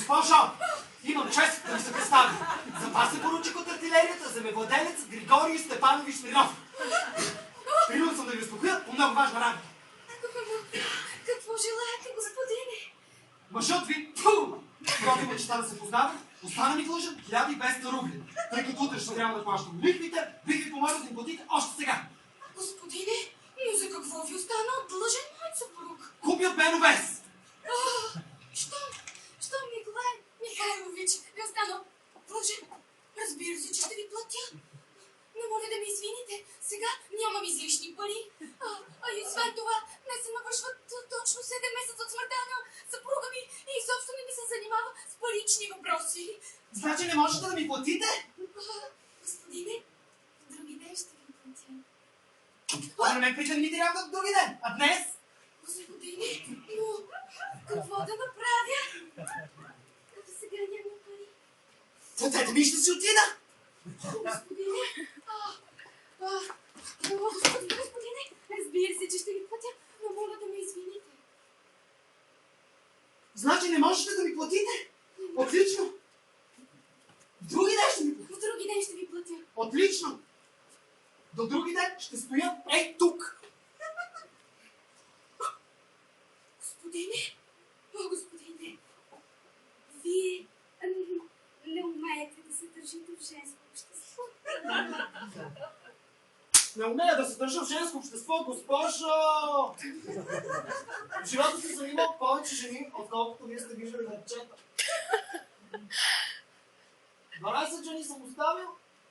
Госпожо, имам чест да ви се представя. За вас е поручик от артилерията, земевладелец Григорий Степанович Смирнов. Принуден съм да ви успокоя по много важна работа. Какво желаете, господине? Мъжът ви, който има чета да се познава, остана ми длъжен 1200 рубли. Тъй като утре ще трябва да плащам лихвите, бих ви помолил да им платите още сега. Господине, но за какво ви остана длъжен моят съпруг? Купи от мен овес. Що Николай Михайлович ви остана длъжен? Разбира се, че ще ви платя. Не моля да ме извините, сега нямам излишни пари. И освен това, не се навършват точно 7 месеца от смъртта на съпруга ми и изобщо не ми се занимава с парични въпроси. Значи не можете да ми платите? Господине, други ден ще ви платя. А не ме пита, не ми трябва други ден, а днес? Господине, но какво да направя? Като сега нямам пари. Платете ми, ще си отида. Господине, господине, разбира се, че ще ви платя, но моля да ме извините. Значи не можете да ми платите? Отлично. Други ден ще ми платите. В други ден ще ви платя. Отлично. До други ден ще стоя ей тук. Господине, господине, вие не умеете да се държите в женско общество. Не умея да се държа в женско общество, госпожо! В живота си съм имал повече жени, отколкото вие сте виждали на отчета. 12 жени съм оставил,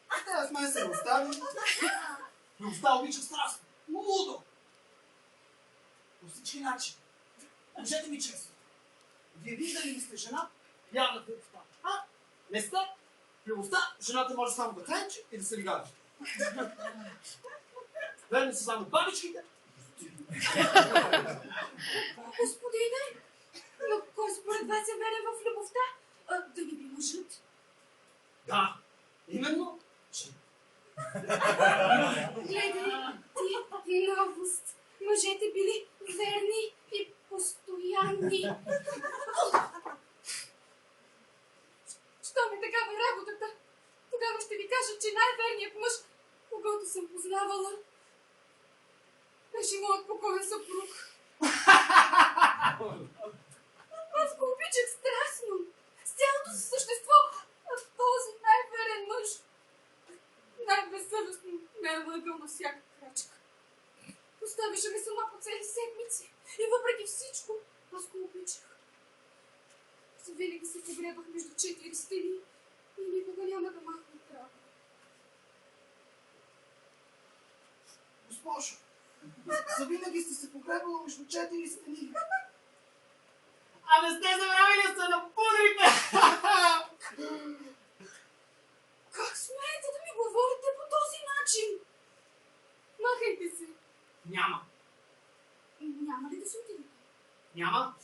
те с мен са оставили. Любовта обичах страстно, лудо. По всички начини. Кажете ми честно. Вие виждали ли сте жена? Явна в любовта. Не сте? В любовта жената може само да кренчи и да се лигава. Верни са само бабичките. Господине, но кой според вас е верен в любовта? Да ви би мъжът? Да, именно. Гледай, новост. Мъжете били верни и постоянни. Що ми такава работата? Тогава ще ви кажа, че най-верният мъж, когато съм познавала, беше моят покоен съпруг. Аз го обичах страстно, с цялото си същество, а този най-верен мъж най-безсъвестно ме е лъгал на всяка крачка. Оставише ме сама по цели седмици и въпреки всичко, аз го обичах. Винаги се погребах между 4 стени и никога няма да махна трава. Госпожо, завинаги сте се погребала между 4 стени. А не сте забравили да се напудрите! Как смеете да ми говорите по този начин? Махайте се. Няма. Няма ли да се отидете? Няма.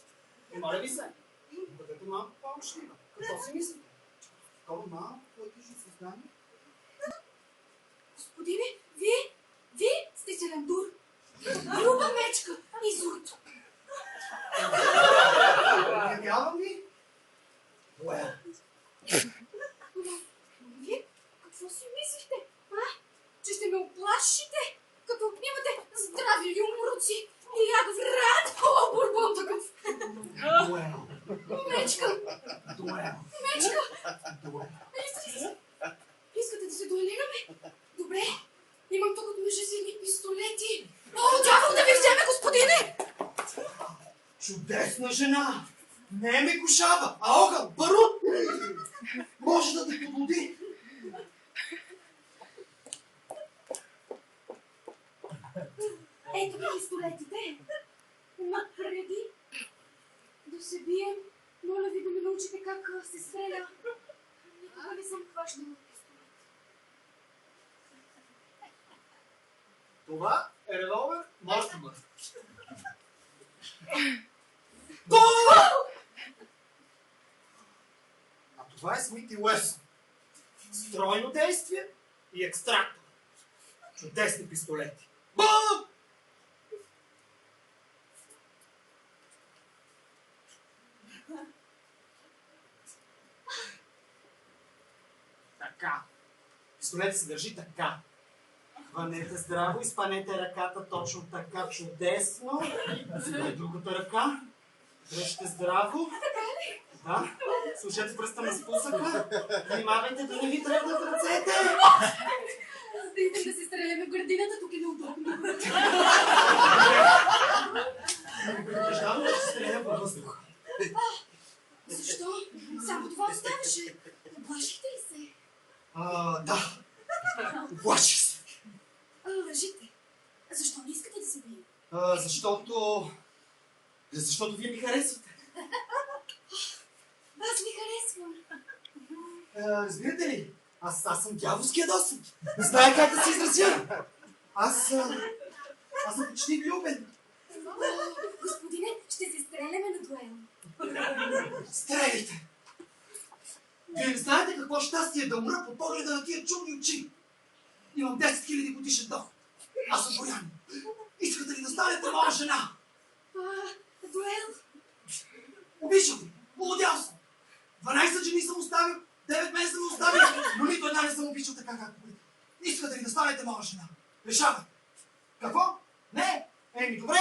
И моля ви се. Бъдете малко по-общива. Какво си мислите? Такова малко платично съзнание. Господине, вие сте селендур. Груба мечка и злото. Не вярвам ви? Добре. Вие какво си мислихте? Че ще ме оплашите, като отнимате здрави юмруци и ядов рад? О, бурбон такъв! Дуел. Мечка! Дуел. Мечка! Дуел. Искате да се дуелираме? Добре. Имам тук от мъжа си едни пистолети. О, дявол да ви вземе, господине! Чудесна жена! Не ме кошава, а огън, барут! Може да те подлоди! Ето ги пистолетите. Но преди да се бием, моля ви да ме научите как се стреля. Никога не съм хващала пистолет. Това е револвер Мортимър. А това е Смит и Уесон. Стройно действие и екстрактор. Чудесни пистолети. Бум! така. Пистолетът се държи така. Хванете здраво, изпанете ръката точно така, чудесно. Сега и другата ръка. Дръжте здраво. Да. Слушайте пръста на спусъка. Внимавайте да не ви тръгнат ръцете. Да идем да се стреляме в градината, тук е неудобно. Не предупреждавам, че ще стреля във въздуха. Защо? Само това оставаше. Оплашихте ли се? Да. Оплаших се. Лъжите. Защо не искате да се бием? Защото вие ми харесвате. Аз ви харесвам. Разбирате ли? Аз съм дяволски ядосен. Не зная как да се изразя. Аз съм почти влюбен. Господине, ще се стреляме на дуел. Стреляйте! Вие не знаете какво щастие да умра по погледа на тия чудни очи. Имам 10 000 годишен доход. Аз съм Боян. Искате ли да станете моя жена? Дуел? Обичам ви. Молодял съм. 12 жени съм оставил, 9 мен съм оставил, но нито една не съм обичал така, както ви. Искате ли да станете моя жена? Решавате. Какво? Не? Еми, добре.